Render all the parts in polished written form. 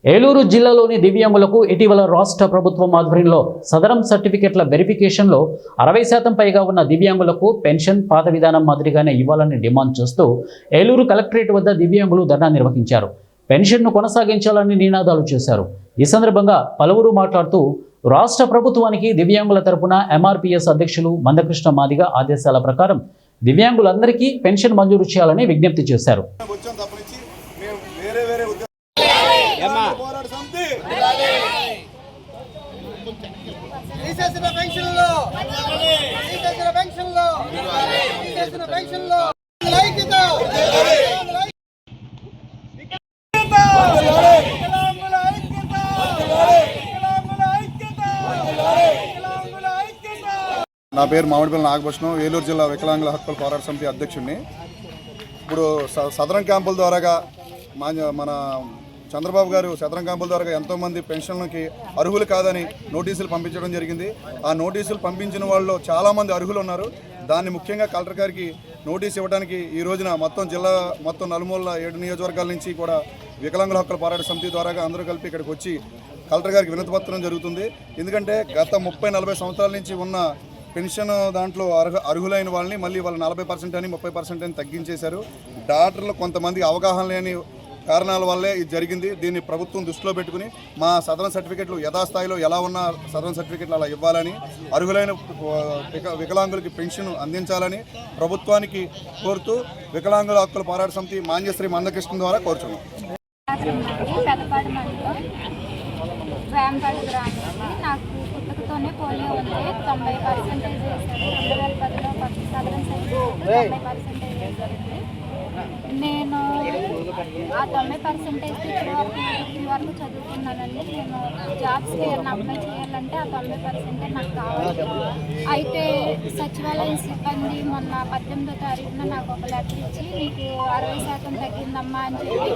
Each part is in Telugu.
ఏలూరు జిల్లాలోని దివ్యాంగులకు ఇటీవల రాష్ట్ర ప్రభుత్వం ఆధ్వర్యంలో సదరం సర్టిఫికెట్ల వెరిఫికేషన్లో 60% పైగా ఉన్న దివ్యాంగులకు పెన్షన్ పాత విధానం మాదిరిగానే ఇవ్వాలని డిమాండ్ చేస్తూ ఏలూరు కలెక్టరేట్ వద్ద దివ్యాంగులు ధర్నా నిర్వహించారు. పెన్షన్ను కొనసాగించాలని నినాదాలు చేశారు. ఈ సందర్భంగా పలువురు మాట్లాడుతూ రాష్ట్ర ప్రభుత్వానికి దివ్యాంగుల తరపున ఎంఆర్పీఎస్ అధ్యక్షులు మందకృష్ణ మాదిగ ఆదేశాల ప్రకారం దివ్యాంగులందరికీ పెన్షన్ మంజూరు చేయాలని విజ్ఞప్తి చేశారు. నా పేరు మామిడిపల్లి నాగభూషణం, ఏలూరు జిల్లా వికలాంగుల హక్కుల పోరాట సమితి అధ్యక్షుడిని. ఇప్పుడు సదరం క్యాంపుల ద్వారాగా మన చంద్రబాబు గారు సదరం క్యాంపుల ద్వారా ఎంతోమంది పెన్షన్లకి అర్హులు కాదని నోటీసులు పంపించడం జరిగింది. ఆ నోటీసులు పంపించిన వాళ్ళు చాలామంది అర్హులు ఉన్నారు. దాన్ని ముఖ్యంగా కలెక్టర్ గారికి నోటీస్ ఇవ్వడానికి ఈ రోజున మొత్తం నలుమూల 7 నియోజకవర్గాల నుంచి కూడా వికలాంగుల హక్కుల పోరాట సమితి ద్వారా అందరూ కలిపి ఇక్కడికి వచ్చి కలెక్టర్ గారికి వినతిపత్రం జరుగుతుంది. ఎందుకంటే గత 30-40 సంవత్సరాల నుంచి ఉన్న పెన్షన్ దాంట్లో అర్హులైన వాళ్ళని మళ్ళీ వాళ్ళు 40% అని 30% అని తగ్గించేశారు. డాక్టర్లు కొంతమంది అవగాహన లేని కారణాల వల్లే ఇది జరిగింది. దీన్ని ప్రభుత్వం దృష్టిలో పెట్టుకుని మా సదరన్ సర్టిఫికెట్లు యథాస్థాయిలో ఎలా ఉన్న సదరన్ సర్టిఫికెట్లు అలా ఇవ్వాలని, అర్హులైన వికలాంగులకి పెన్షన్ అందించాలని ప్రభుత్వానికి కోరుతూ వికలాంగుల హక్కుల పోరాట సమితి మాన్యశ్రీ మందకృష్ణ ద్వారా కోరుచున్నాం. వేంపల్లి గ్రామంలో నాకు పుట్టుకతోనే పోలియో ఉంది. 90% వేశారు. 2010లో సదరన్ సర్టిఫికెట్ 90% వేశారండి. నేను ఆ 90% ఇప్పటి వరకు చదువుకున్నానండి. నేను జాబ్స్కి అప్లై చేయాలంటే ఆ 90% నాకు కావాలి. అయితే సచివాలయ సిబ్బంది మొన్న 18వ తారీఖున నాకు ఒక లెటర్ ఇచ్చి నీకు 60% తగ్గిందమ్మా అని చెప్పి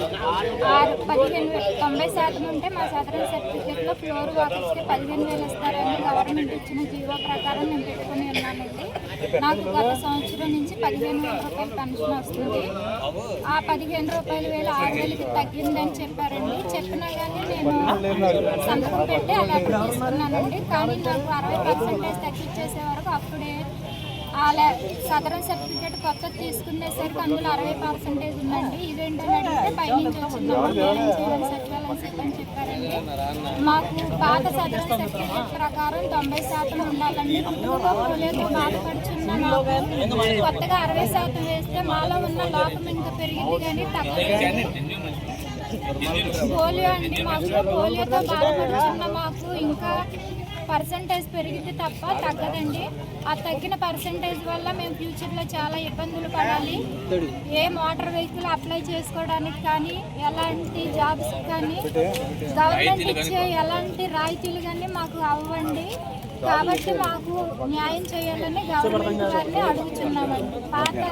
90% ఉంటే మా సదరన్ సర్టిఫికెట్లో ఫ్లోర్ వాకర్స్కి 15,000 ఇస్తారని గవర్నమెంట్ ఇచ్చిన జీవో ప్రకారం నేను పెట్టుకుని ఉన్నానండి. నాకు గత సంవత్సరం నుంచి 15,000 రూపాయలు పెన్షన్ వస్తుంది. ఆ 15,000 6,000కి తగ్గిందని చెప్పారండి. చెప్పినా కానీ నేను సంతకం పెట్టి ఆ లెటర్ తీసుకున్నానండి. కానీ నాకు 60% తగ్గించేసే వరకు అప్పుడే సదరన్ సర్టిఫికేట్ కొత్త తీసుకునేసరికి అందులో 60% ఉందండి. ఇదేంటని అడిగితే పైనుంచి వచ్చిందమ్మా సచివాలయం సిబ్బంది చెప్పారండి. మాకు పాత సదరన్ సర్టిఫికేట్ ప్రకారం 90% ఉండాలండి. పోలియోతో బాధపడుచున్న మాకు కొత్తగా 60% వేస్తే మాలో ఉన్న లోపం ఇంకా పెరిగింది కానీ తగ్గలేదు. పోలియో అండి, మాకు పోలియోతో బాధపడుచున్న మాకు ఇంకా పర్సంటేజ్ పెరిగితే తప్ప తగ్గదండి. ఆ తగ్గిన పర్సంటేజ్ వల్ల మేము ఫ్యూచర్లో చాలా ఇబ్బందులు పడాలి. ఏ మోటార్ వెహికల్ అప్లై చేసుకోవడానికి కానీ, ఎలాంటి జాబ్స్ కానీ గవర్నమెంట్ ఇచ్చే ఎలాంటి రాయితీలు కానీ మాకు అవ్వండి. కాబట్టి మాకు న్యాయం చేయాలని గవర్నమెంట్ గారిని అడుగుతున్నామండి. పాత